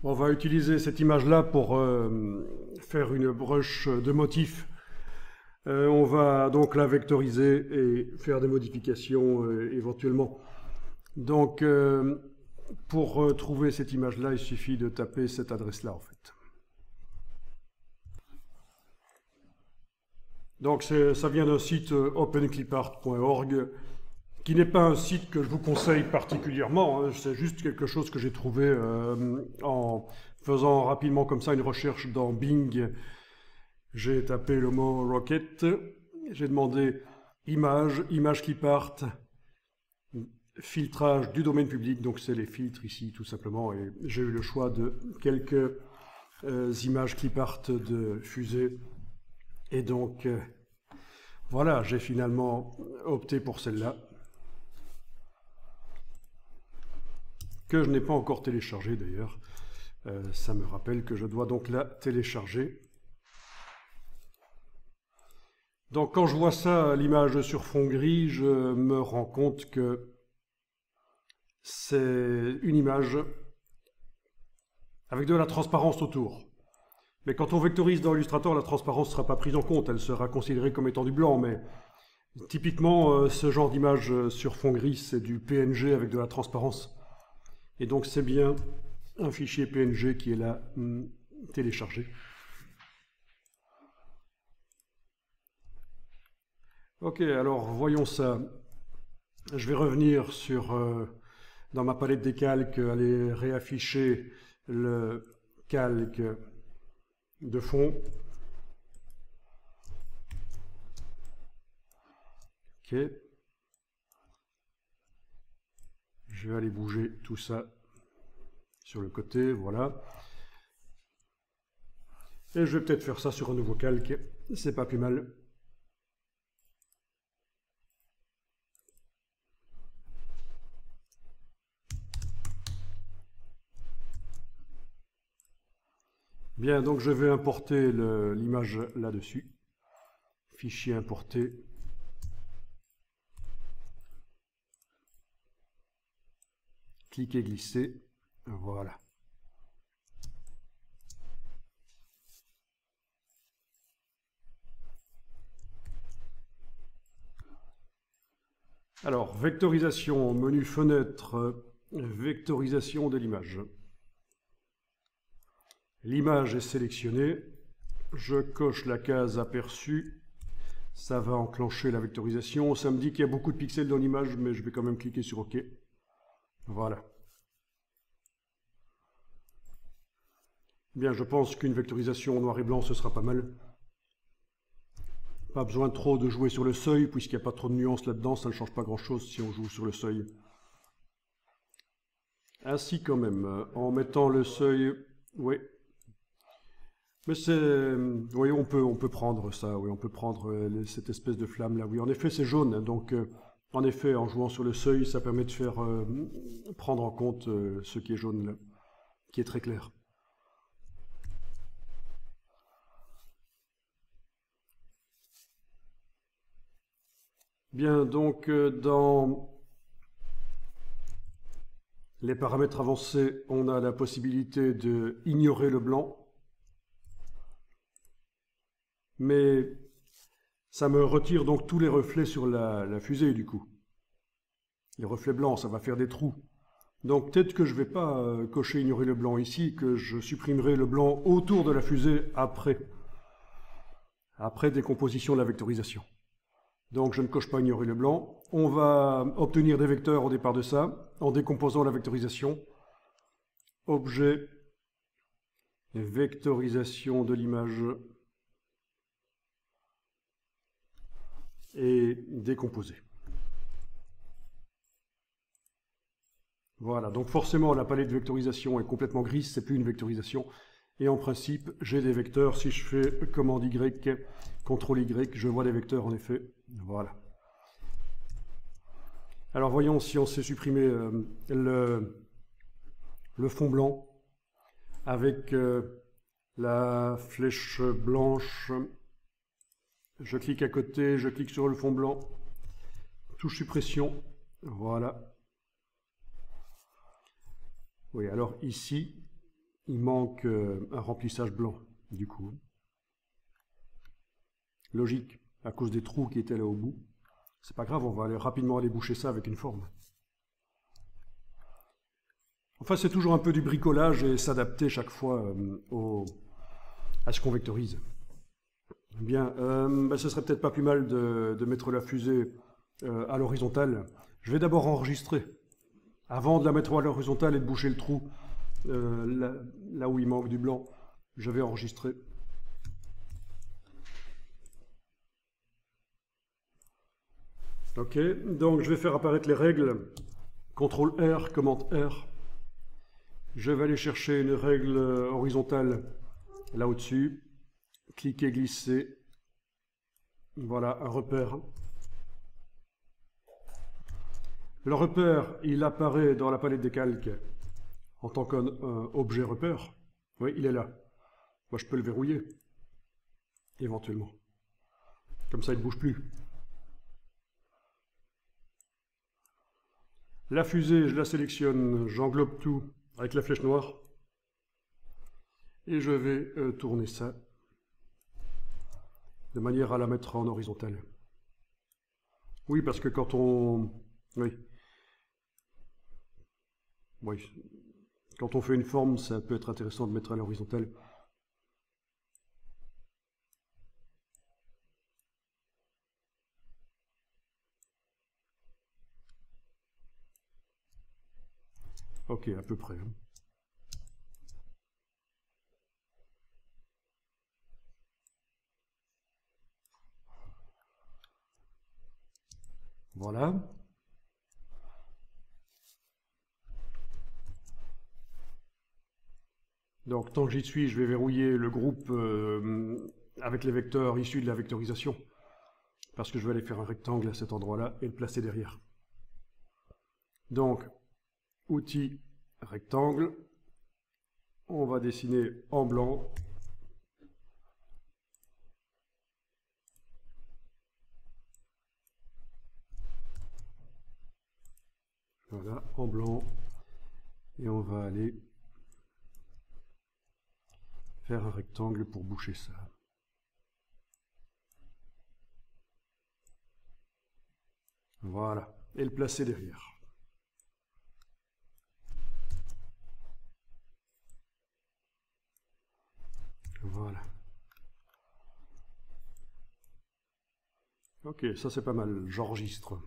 On va utiliser cette image-là pour faire une brush de motifs. On va donc la vectoriser et faire des modifications éventuellement. Donc, pour trouver cette image-là, il suffit de taper cette adresse-là, en fait. Donc, ça vient d'un site openclipart.org, qui n'est pas un site que je vous conseille particulièrement, hein, c'est juste quelque chose que j'ai trouvé en faisant rapidement comme ça une recherche dans Bing. J'ai tapé le mot Rocket, j'ai demandé image clipart, filtrage du domaine public, donc c'est les filtres ici tout simplement, et j'ai eu le choix de quelques images clipart de fusée, et donc voilà, j'ai finalement opté pour celle-là, que je n'ai pas encore téléchargée d'ailleurs. Ça me rappelle que je dois donc la télécharger. Donc quand je vois ça, l'image sur fond gris, je me rends compte que c'est une image avec de la transparence autour. Mais quand on vectorise dans Illustrator, la transparence ne sera pas prise en compte, elle sera considérée comme étant du blanc, mais typiquement ce genre d'image sur fond gris, c'est du PNG avec de la transparence. Et donc c'est bien un fichier PNG qui est là téléchargé. Ok, alors voyons ça. Je vais revenir sur dans ma palette des calques, aller réafficher le calque de fond. Ok. Je vais aller bouger tout ça sur le côté, voilà. Et je vais peut-être faire ça sur un nouveau calque, c'est pas plus mal. Bien, donc je vais importer l'image là-dessus. Fichier importé. Cliquez, glisser. Voilà. Alors, vectorisation, menu fenêtre, vectorisation de l'image. L'image est sélectionnée. Je coche la case aperçue. Ça va enclencher la vectorisation. Ça me dit qu'il y a beaucoup de pixels dans l'image, mais je vais quand même cliquer sur OK. Voilà. Bien, je pense qu'une vectorisation en noir et blanc, ce sera pas mal. Pas besoin trop de jouer sur le seuil, puisqu'il n'y a pas trop de nuances là-dedans, ça ne change pas grand-chose si on joue sur le seuil. Ainsi quand même, en mettant le seuil... Oui. Mais c'est... Oui, on peut prendre ça, oui, on peut prendre cette espèce de flamme là. Oui, en effet, c'est jaune, donc... En effet, en jouant sur le seuil, ça permet de faire prendre en compte ce qui est jaune là, qui est très clair. Bien, donc dans les paramètres avancés, on a la possibilité de ignorer le blanc, mais ça me retire donc tous les reflets sur la fusée du coup. Les reflets blancs, ça va faire des trous. Donc peut-être que je ne vais pas cocher ignorer le blanc ici, que je supprimerai le blanc autour de la fusée après décomposition de la vectorisation. Donc je ne coche pas ignorer le blanc. On va obtenir des vecteurs au départ de ça, en décomposant la vectorisation. Objet, vectorisation de l'image et décomposer. Voilà, donc forcément la palette de vectorisation est complètement grise, c'est plus une vectorisation. Et en principe, j'ai des vecteurs. Si je fais commande Y, CTRL Y, je vois des vecteurs en effet. Voilà. Alors voyons si on sait supprimer le fond blanc avec la flèche blanche. Je clique à côté, je clique sur le fond blanc, touche suppression, voilà. Oui, alors ici, il manque un remplissage blanc, du coup. Logique, à cause des trous qui étaient là au bout. C'est pas grave, on va rapidement aller boucher ça avec une forme. Enfin, c'est toujours un peu du bricolage et s'adapter chaque fois à ce qu'on vectorise. Bien, ce serait peut-être pas plus mal de mettre la fusée à l'horizontale. Je vais d'abord enregistrer, avant de la mettre à l'horizontale et de boucher le trou là où il manque du blanc. Je vais enregistrer. Ok, donc je vais faire apparaître les règles. CTRL R, commande R. Je vais aller chercher une règle horizontale là au-dessus. Cliquez, glisser. Voilà, un repère. Le repère, il apparaît dans la palette des calques en tant qu'objet repère. Oui, il est là. Moi, je peux le verrouiller, éventuellement. Comme ça, il ne bouge plus. La fusée, je la sélectionne, j'englobe tout avec la flèche noire. Et je vais tourner ça de manière à la mettre en horizontale. Oui, parce que quand on... Oui. Quand on fait une forme, ça peut être intéressant de mettre à l'horizontale. Ok, à peu près. Voilà. Donc, tant que j'y suis, je vais verrouiller le groupe avec les vecteurs issus de la vectorisation. Parce que je vais aller faire un rectangle à cet endroit-là et le placer derrière. Donc, outil rectangle. On va dessiner en blanc. Voilà, en blanc. Et on va aller faire un rectangle pour boucher ça. Voilà, et le placer derrière. Voilà. Ok, ça c'est pas mal, j'enregistre.